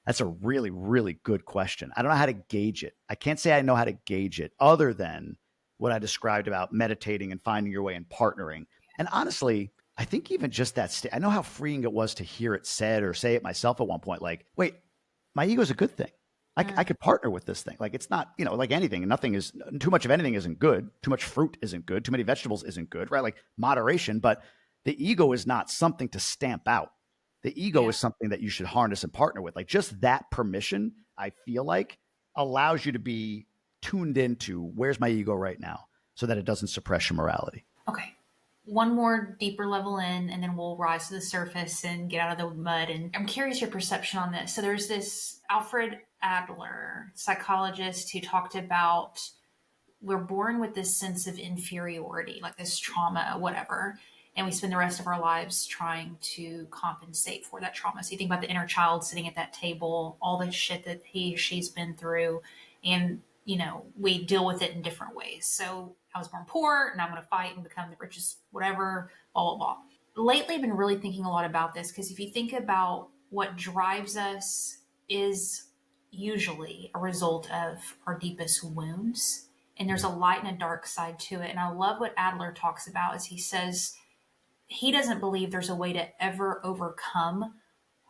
that's a really, really good question. I don't know how to gauge it. I can't say I know how to gauge it other than what I described about meditating and finding your way and partnering. And honestly, I think even just that, I know how freeing it was to hear it said or say it myself at one point, like, wait, my ego is a good thing. I could partner with this thing. Like, it's not, like anything, nothing is, too much of anything isn't good. Too much fruit isn't good. Too many vegetables isn't good, right? Like moderation, but the ego is not something to stamp out. The ego is something that you should harness and partner with. Like, just that permission, I feel like, allows you to be tuned into where's my ego right now so that it doesn't suppress your morality. Okay. One more deeper level in, and then we'll rise to the surface and get out of the mud. And I'm curious your perception on this. So there's this Alfred Adler, psychologist, who talked about we're born with this sense of inferiority, like this trauma, whatever. And we spend the rest of our lives trying to compensate for that trauma. So you think about the inner child sitting at that table, all the shit that he or she's been through. And, we deal with it in different ways. So I was born poor and I'm going to fight and become the richest, whatever, blah, blah, blah. Lately, I've been really thinking a lot about this because if you think about what drives us is usually a result of our deepest wounds. And there's a light and a dark side to it. And I love what Adler talks about as he says, he doesn't believe there's a way to ever overcome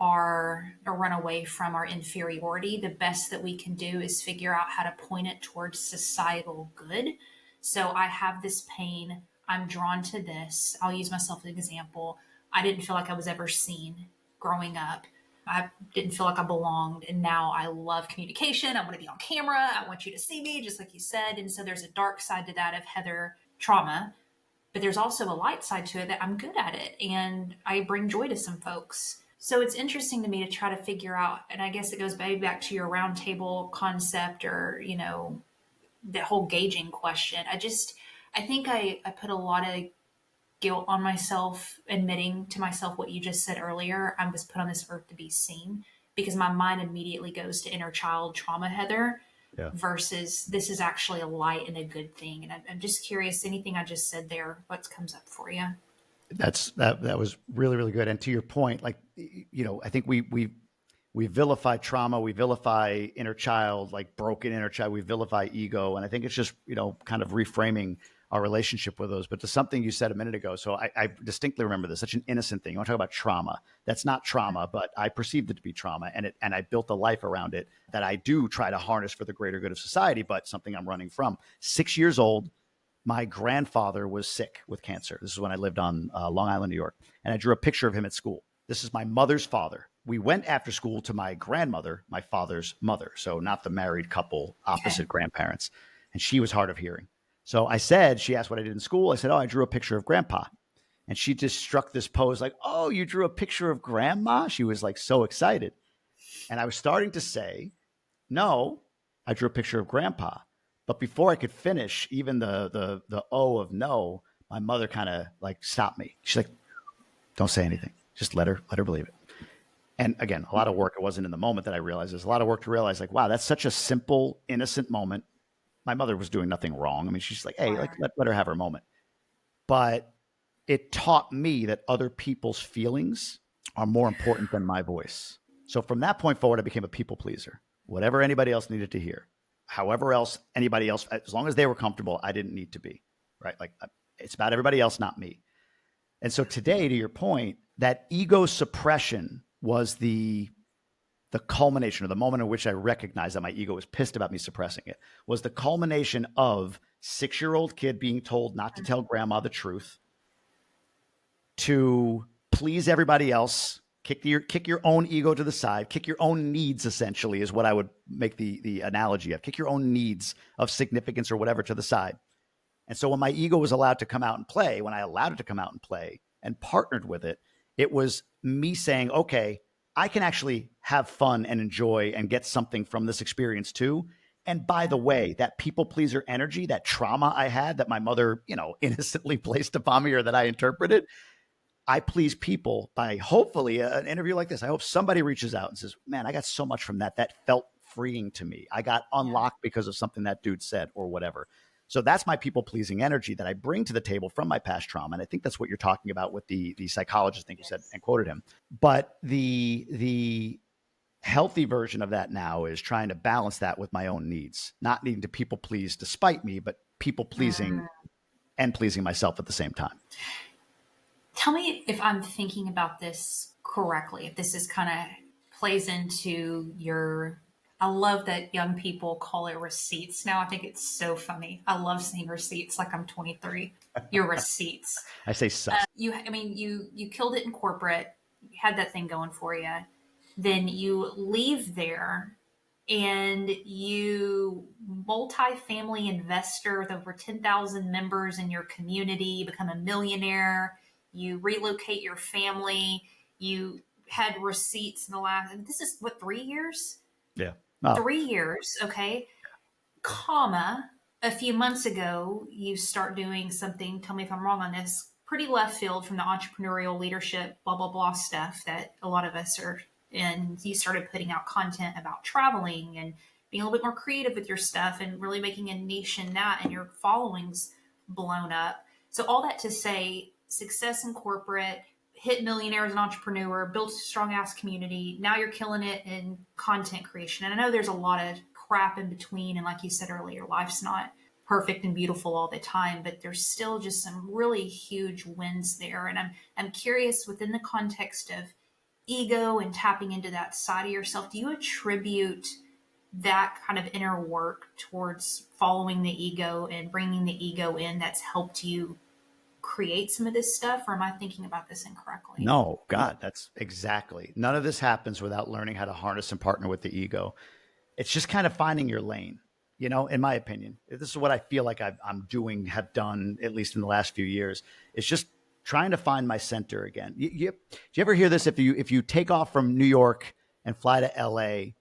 or run away from our inferiority. The best that we can do is figure out how to point it towards societal good. So I have this pain. I'm drawn to this. I'll use myself as an example. I didn't feel like I was ever seen growing up. I didn't feel like I belonged. And now I love communication. I want to be on camera. I want you to see me, just like you said. And so there's a dark side to that of Heather trauma. But there's also a light side to it that I'm good at it. And I bring joy to some folks. So it's interesting to me to try to figure out, and I guess it goes back to your round table concept or, the whole gauging question. I think I put a lot of guilt on myself, admitting to myself what you just said earlier. I was put on this earth to be seen because my mind immediately goes to inner child trauma, Heather, versus this is actually a light and a good thing. And I'm just curious, anything I just said there, what comes up for you? That was really, really good. And to your point, like, I think we vilify trauma, we vilify inner child, like broken inner child, we vilify ego. And I think it's just, kind of reframing our relationship with those. But to something you said a minute ago, so I distinctly remember this, such an innocent thing. You want to talk about trauma. That's not trauma, but I perceived it to be trauma. And I built a life around it that I do try to harness for the greater good of society, but something I'm running from. 6 years old, my grandfather was sick with cancer. This is when I lived on Long Island, New York. And I drew a picture of him at school. This is my mother's father. We went after school to my grandmother, my father's mother. So not the married couple, opposite grandparents. And she was hard of hearing. So she asked what I did in school. I said, I drew a picture of grandpa. And she just struck this pose like, oh, you drew a picture of grandma? She was like so excited. And I was starting to say, no, I drew a picture of grandpa. But before I could finish, even the O of no, my mother kind of like stopped me. She's like, don't say anything. Just let her believe it. And again, a lot of work. It wasn't in the moment that I realized. There's a lot of work to realize, like, wow, that's such a simple, innocent moment. My mother was doing nothing wrong. I mean, she's like, hey, like let her have her moment. But it taught me that other people's feelings are more important than my voice. So from that point forward, I became a people pleaser. Whatever anybody else needed to hear. However else anybody else, as long as they were comfortable, I didn't need to be, right? Like it's about everybody else, not me. And so today, to your point, that ego suppression was the culmination, or the moment in which I recognized that my ego was pissed about me suppressing it, was the culmination of 6-year-old kid being told not to tell grandma the truth, to please everybody else, kick your own ego to the side, kick your own needs, essentially, is what I would make the analogy of. Kick your own needs of significance or whatever to the side. And so when my ego was allowed to come out and play, when I allowed it to come out and play and partnered with it, it was me saying, okay, I can actually have fun and enjoy and get something from this experience too. And by the way, that people pleaser energy, that trauma I had that my mother, innocently placed upon me or that I interpreted, I please people by hopefully an interview like this. I hope somebody reaches out and says, man, I got so much from that. That felt freeing to me. I got unlocked because of something that dude said or whatever. So that's my people pleasing energy that I bring to the table from my past trauma. And I think that's what you're talking about with the psychologist, I think you said, and quoted him. But the healthy version of that now is trying to balance that with my own needs, not needing to people please despite me, but people pleasing and pleasing myself at the same time. Tell me if I'm thinking about this correctly, if this is kind of plays into your, I love that young people call it receipts now. I think it's so funny. I love seeing receipts like I'm 23. Your receipts. I say sus. You killed it in corporate. You had that thing going for you. Then you leave there and you multifamily investor with over 10,000 members in your community, you become a millionaire, you relocate your family, you had receipts in the last, this is what, 3 years? Yeah. 3 years. Okay. Comma, a few months ago, you start doing something, tell me if I'm wrong on this, pretty left field from the entrepreneurial leadership, blah, blah, blah stuff that a lot of us are. And you started putting out content about traveling and being a little bit more creative with your stuff and really making a niche in that, and your following's blown up. So all that to say, success in corporate, hit millionaire as an entrepreneur, built a strong ass community. Now you're killing it in content creation. And I know there's a lot of crap in between. And like you said earlier, life's not perfect and beautiful all the time, but there's still just some really huge wins there. And I'm curious, within the context of ego and tapping into that side of yourself, do you attribute that kind of inner work towards following the ego and bringing the ego in that's helped you create some of this stuff? Or am I thinking about this incorrectly? No, God, that's exactly. None of this happens without learning how to harness and partner with the ego. It's just kind of finding your lane, in my opinion. This is what I feel like have done, at least in the last few years. It's just trying to find my center again. Do you ever hear this? If you take off from New York and fly to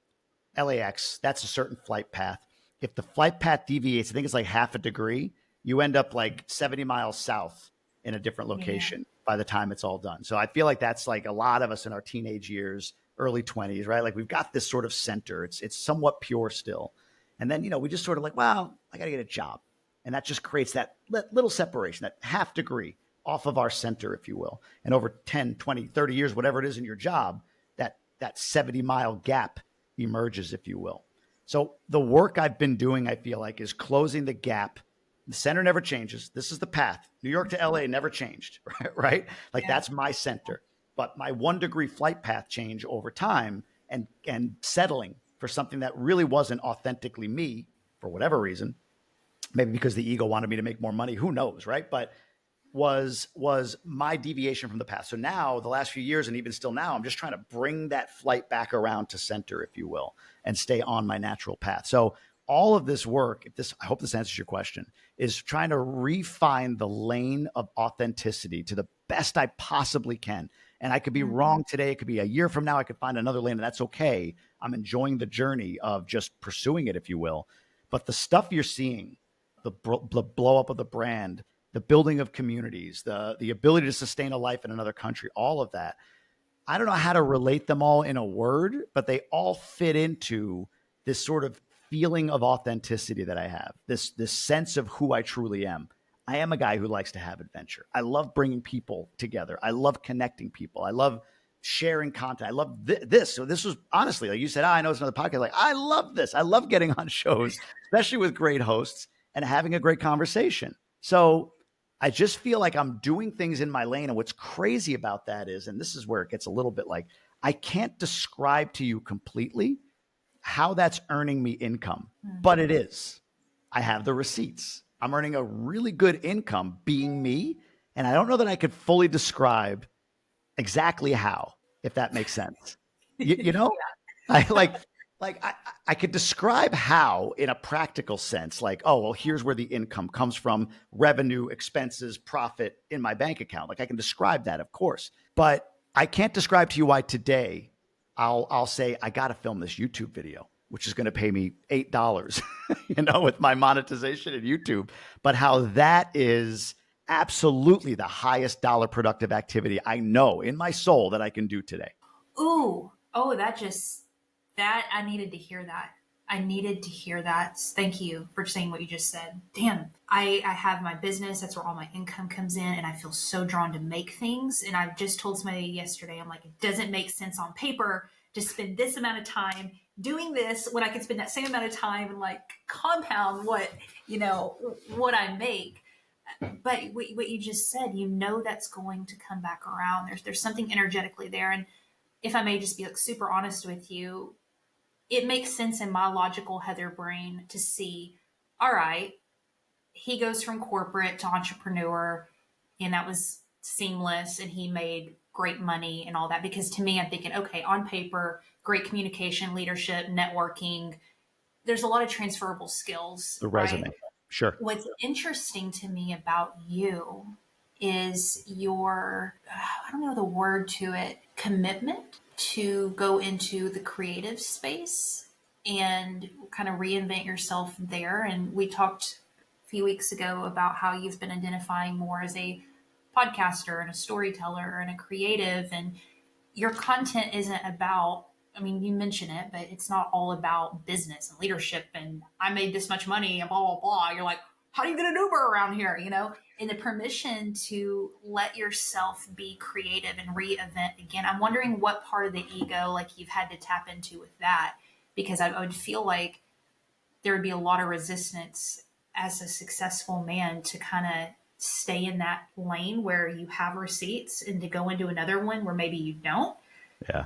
LAX, that's a certain flight path. If the flight path deviates, I think it's like half a degree, you end up like 70 miles south in a different location by the time it's all done. So I feel like that's like a lot of us in our teenage years, early 20s, right? Like we've got this sort of center. It's somewhat pure still. And then, we just sort of like, wow, I got to get a job. And that just creates that little separation, that half degree off of our center, if you will. And over 10, 20, 30 years, whatever it is in your job, that 70-mile gap emerges, if you will. So the work I've been doing, I feel like, is closing the gap. The center never changes. This is the path. New York to LA never changed, right? Like that's my center. But my 1 degree flight path change over time and settling for something that really wasn't authentically me for whatever reason, maybe because the ego wanted me to make more money, who knows, right? But was my deviation from the path. So now the last few years, and even still now, I'm just trying to bring that flight back around to center, if you will, and stay on my natural path. So all of this work, I hope this answers your question, is trying to refine the lane of authenticity to the best I possibly can. And I could be wrong today. It could be a year from now. I could find another lane, and that's okay. I'm enjoying the journey of just pursuing it, if you will. But the stuff you're seeing, the blow up of the brand, the building of communities, the ability to sustain a life in another country, all of that, I don't know how to relate them all in a word, but they all fit into this sort of feeling of authenticity that I have, this sense of who I truly am. I am a guy who likes to have adventure. I love bringing people together. I love connecting people. I love sharing content. I love this. So this was honestly, like you said, I know it's another podcast. Like, I love this. I love getting on shows, especially with great hosts and having a great conversation. So I just feel like I'm doing things in my lane. And what's crazy about that is, and this is where it gets a little bit like, I can't describe to you completely how that's earning me income, but it is. I have the receipts. I'm earning a really good income being me. And I don't know that I could fully describe exactly how, if that makes sense. You know, I could describe how in a practical sense, like, oh, well, here's where the income comes from: revenue, expenses, profit in my bank account. Like I can describe that, of course, but I can't describe to you why today I'll say, I got to film this YouTube video, which is going to pay me $8, with my monetization in YouTube. But how that is absolutely the highest dollar productive activity I know in my soul that I can do today. Ooh, oh, that I needed to hear that. I needed to hear that. Thank you for saying what you just said. Damn, I have my business. That's where all my income comes in. And I feel so drawn to make things. And I've just told somebody yesterday, I'm like, it doesn't make sense on paper to spend this amount of time doing this when I can spend that same amount of time and like compound what I make. But what you just said, that's going to come back around. There's something energetically there. And if I may just be like super honest with you, it makes sense in my logical Heather brain to see, all right, he goes from corporate to entrepreneur, and that was seamless, and he made great money and all that. Because to me, I'm thinking, okay, on paper, great communication, leadership, networking, there's a lot of transferable skills. The resume. Right? Sure. What's interesting to me about you is your, I don't know the word to it, commitment to go into the creative space and kind of reinvent yourself there. And we talked a few weeks ago about how you've been identifying more as a podcaster and a storyteller and a creative, and your content isn't about, I mean, you mention it, but it's not all about business and leadership and I made this much money and blah, blah, blah. You're like, how do you get an Uber around here? And the permission to let yourself be creative and reinvent again. I'm wondering what part of the ego, like you've had to tap into with that, because I would feel like there would be a lot of resistance as a successful man to kind of stay in that lane where you have receipts and to go into another one where maybe you don't. Yeah.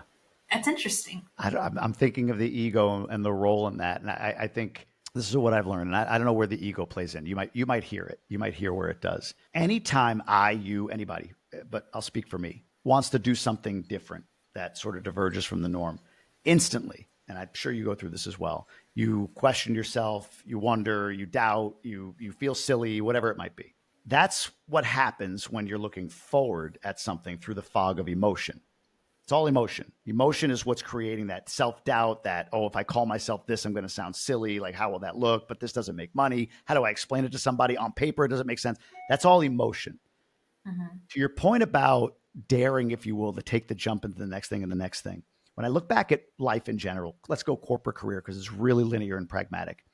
That's interesting. I'm thinking of the ego and the role in that. And I think this is what I've learned. And I don't know where the ego plays in. You might hear it. You might hear where it does. Anytime anybody, but I'll speak for me, wants to do something different that sort of diverges from the norm, instantly, and I'm sure you go through this as well, you question yourself, you wonder, you doubt, you feel silly, whatever it might be. That's what happens when you're looking forward at something through the fog of emotion. It's all emotion. Emotion is what's creating that self-doubt that, oh, if I call myself this, I'm going to sound silly. Like, how will that look? But this doesn't make money. How do I explain it to somebody on paper? It doesn't make sense. That's all emotion. Mm-hmm. To your point about daring, if you will, to take the jump into the next thing and the next thing. When I look back at life in general, let's go corporate career because it's really linear and pragmatic.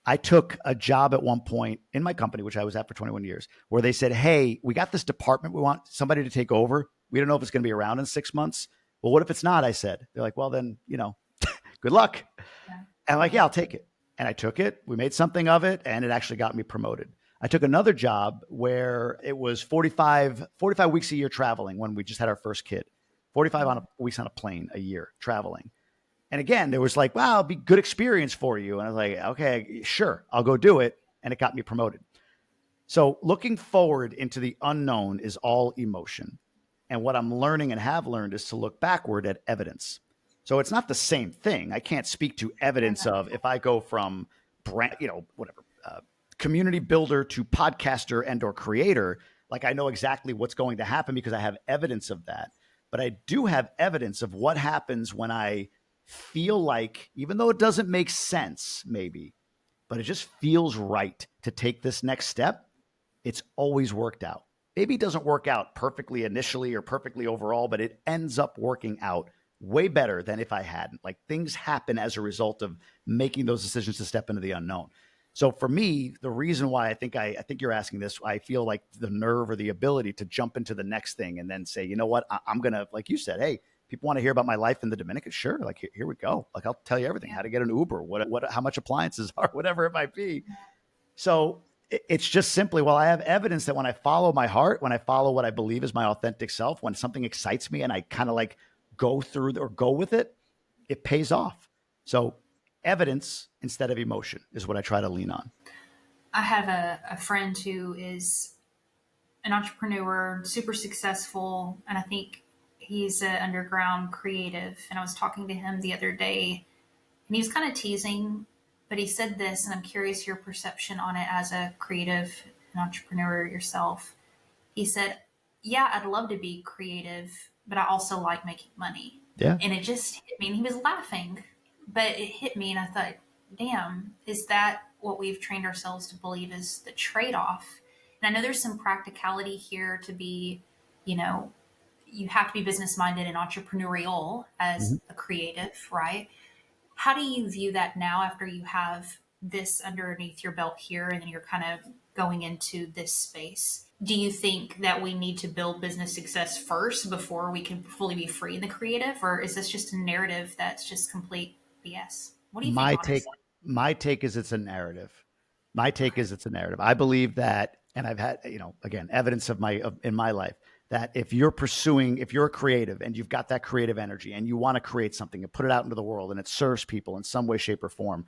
I took a job at one point in my company, which I was at for 21 years, where they said, hey, we got this department. We want somebody to take over. We don't know if it's going to be around in 6 months. Well, what if it's not? I said. They're like, well, then, good luck. Yeah. And I'm like, yeah, I'll take it. And I took it. We made something of it, and it actually got me promoted. I took another job where it was 45 weeks a year traveling when we just had our first kid. 45 weeks on a plane a year traveling. And again, there was like, wow, it'll be good experience for you. And I was like, okay, sure, I'll go do it. And it got me promoted. So looking forward into the unknown is all emotion. And what I'm learning and have learned is to look backward at evidence. So it's not the same thing. I can't speak to evidence of if I go from community builder to podcaster and or creator, like I know exactly what's going to happen because I have evidence of that. But I do have evidence of what happens when I feel like, even though it doesn't make sense, maybe, but it just feels right to take this next step, it's always worked out. Maybe it doesn't work out perfectly initially or perfectly overall, but it ends up working out way better than if I hadn't. Like things happen as a result of making those decisions to step into the unknown. So for me, the reason why I think you're asking this, I feel like the nerve or the ability to jump into the next thing and then say, you know what, I'm going to, like you said, hey, people want to hear about my life in the Dominican. Sure. Like, here we go. Like, I'll tell you everything, how to get an Uber, how much appliances are, whatever it might be. So it's just simply, well, I have evidence that when I follow my heart, when I follow what I believe is my authentic self, when something excites me and I kind of like go through or go with it, it pays off. So evidence instead of emotion is what I try to lean on. I have a friend who is an entrepreneur, super successful, and I think he's an underground creative. And I was talking to him the other day, and he was kind of teasing, but he said this, and I'm curious your perception on it as a creative and entrepreneur yourself. He said, yeah, I'd love to be creative, but I also like making money. Yeah. And it just hit me, and he was laughing, but it hit me, and I thought, damn, is that what we've trained ourselves to believe is the trade-off? And I know there's some practicality here to be, you know, you have to be business minded and entrepreneurial as a creative, right? How do you view that now after you have this underneath your belt here and then you're kind of going into this space? Do you think that we need to build business success first before we can fully be free in the creative? Or is this just a narrative that's just complete BS? What do you My think, take, honestly? my take is it's a narrative. My take is it's a narrative. I believe that, and I've had, again, evidence in my life that if you're a creative and you've got that creative energy and you want to create something and put it out into the world and it serves people in some way, shape, or form,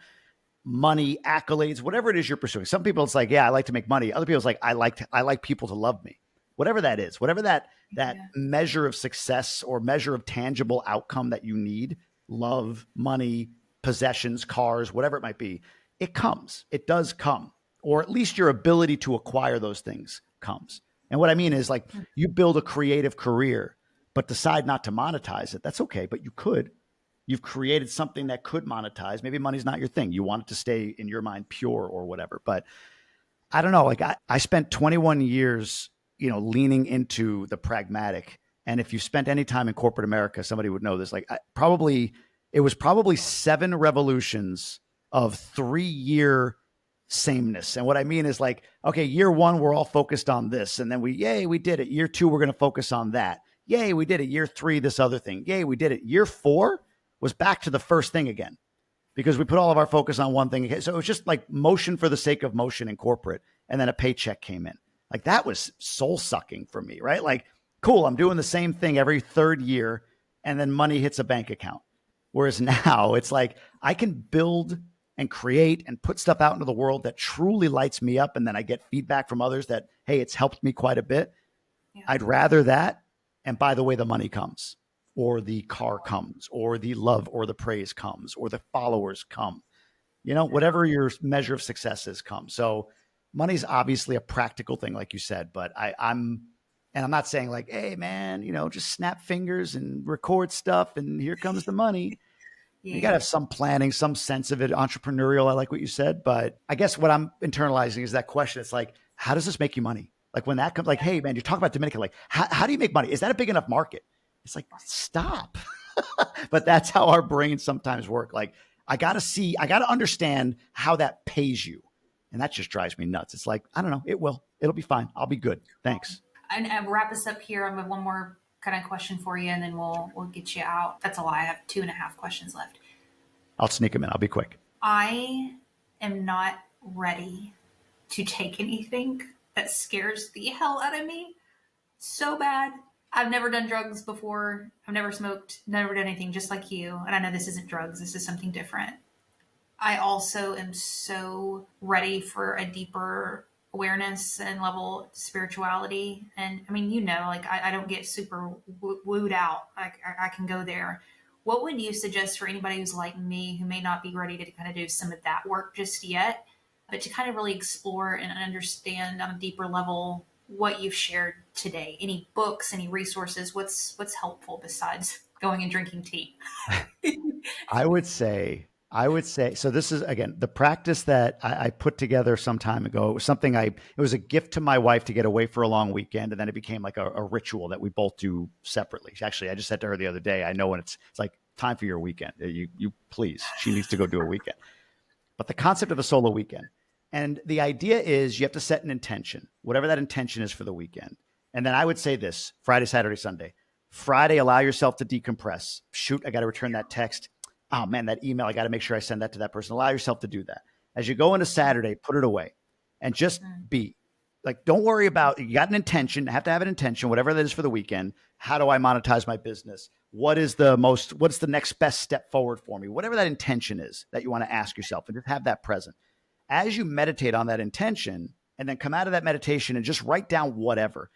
money, accolades, whatever it is you're pursuing. Some people it's like, yeah, I like to make money. Other people it's like, I like people to love me. Whatever that is, whatever that measure of success or measure of tangible outcome that you need, love, money, possessions, cars, whatever it might be, it comes. It does come. Or at least your ability to acquire those things comes. And what I mean is, like, you build a creative career, but decide not to monetize it. That's okay, but you could. You've created something that could monetize. Maybe money's not your thing. You want it to stay in your mind pure or whatever. But I don't know. Like I spent 21 years, leaning into the pragmatic. And if you spent any time in corporate America, somebody would know this. Like it was probably 7 revolutions of 3-year sameness. And what I mean is, like, okay, year 1, we're all focused on this. And then we did it. Year 2, we're going to focus on that. Yay, we did it. Year 3, this other thing. Yay, we did it. Year 4 was back to the first thing again, because we put all of our focus on one thing again. So it was just like motion for the sake of motion in corporate. And then a paycheck came in. Like, that was soul sucking for me, right? Like, cool, I'm doing the same thing every 3rd year, and then money hits a bank account. Whereas now it's like I can build and create and put stuff out into the world that truly lights me up. And then I get feedback from others that, hey, it's helped me quite a bit. Yeah. I'd rather that. And by the way, the money comes, or the car comes, or the love or the praise comes, or the followers come, whatever your measure of success is comes. So money's obviously a practical thing, like you said, but I'm not saying like, hey man, just snap fingers and record stuff and here comes the money. Yeah. You got to have some planning, some sense of it, entrepreneurial. I like what you said, but I guess what I'm internalizing is that question. It's like, how does this make you money? Like, when that comes, like, hey man, you talk about Dominican, like, how do you make money? Is that a big enough market? It's like, stop. But that's how our brains sometimes work. Like, I got to understand how that pays you. And that just drives me nuts. It's like, I don't know. It'll be fine. I'll be good. Thanks. And wrap us up here. I have one more kind of question for you, and then we'll get you out. That's a lie. I have 2.5 questions left. I'll sneak them in. I'll be quick. I am not ready to take anything that scares the hell out of me so bad. I've never done drugs before. I've never smoked, never done anything, just like you. And I know this isn't drugs. This is something different. I also am so ready for a deeper awareness and level of spirituality. And I mean, like, I don't get super wooed out. I can go there. What would you suggest for anybody who's like me, who may not be ready to kind of do some of that work just yet, but to kind of really explore and understand on a deeper level what you've shared today? Any books, any resources? What's helpful besides going and drinking tea? I would say, so this is, again, the practice that I put together some time ago. It was something it was a gift to my wife to get away for a long weekend. And then it became like a ritual that we both do separately. Actually, I just said to her the other day, I know when it's like time for your weekend. You please, she needs to go do a weekend. But the concept of a solo weekend, and the idea is you have to set an intention, whatever that intention is for the weekend. And then I would say this: Friday, Saturday, Sunday. Friday, allow yourself to decompress. Shoot, I got to return that text. Oh man, that email, I got to make sure I send that to that person. Allow yourself to do that. As you go into Saturday, put it away and just be. Like, don't worry about, you got an intention, have to have an intention, whatever that is for the weekend. How do I monetize my business? What's the next best step forward for me? Whatever that intention is that you want to ask yourself, and just have that present. As you meditate on that intention and then come out of that meditation and just write down whatever,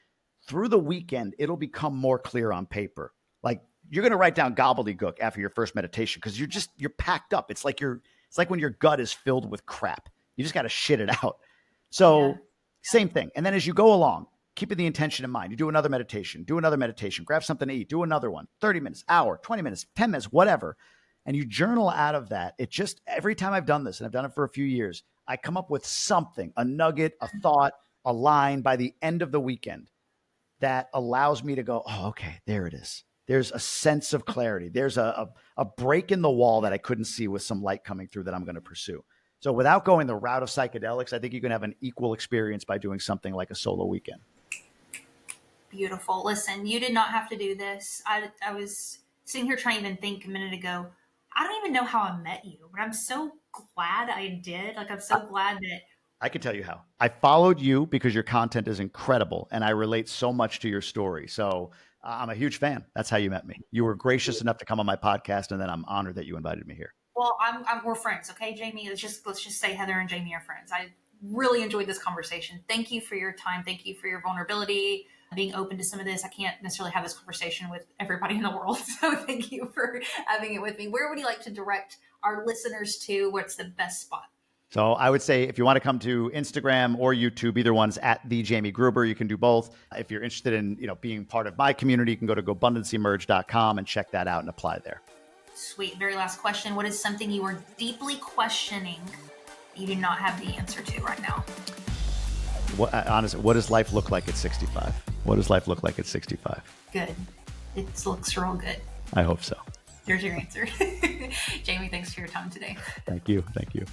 through the weekend, it'll become more clear on paper. Like, you're going to write down gobbledygook after your first meditation because you're packed up. It's like when your gut is filled with crap. You just got to shit it out. So same thing. And then as you go along, keeping the intention in mind. You do another meditation, grab something to eat, do another one, 30 minutes, hour, 20 minutes, 10 minutes, whatever. And you journal out of that. It just, every time I've done this, and I've done it for a few years, I come up with something, a nugget, a thought, a line by the end of the weekend that allows me to go, oh, okay, there it is. There's a sense of clarity. There's a break in the wall that I couldn't see with some light coming through that I'm going to pursue. So without going the route of psychedelics, I think you can have an equal experience by doing something like a solo weekend. Beautiful. Listen, you did not have to do this. I was sitting here trying to even think a minute ago. I don't even know how I met you, but I'm so glad I did. Like, I'm so glad that I can tell you how. I followed you because your content is incredible and I relate so much to your story. So I'm a huge fan. That's how you met me. You were gracious enough to come on my podcast, and then I'm honored that you invited me here. Well, we're friends, okay, Jamie? Let's just say Heather and Jamie are friends. I really enjoyed this conversation. Thank you for your time. Thank you for your vulnerability, being open to some of this. I can't necessarily have this conversation with everybody in the world, so thank you for having it with me. Where would you like to direct our listeners to? What's the best spot? So I would say if you want to come to Instagram or YouTube, either one's at the Jamie Gruber. You can do both. If you're interested in being part of my community, you can go to GoBundancyMerge.com and check that out and apply there. Sweet. Very last question. What is something you are deeply questioning that you do not have the answer to right now? Honestly, what does life look like at 65? What does life look like at 65? Good. It looks real good. I hope so. There's your answer. Jamie, thanks for your time today. Thank you. Thank you.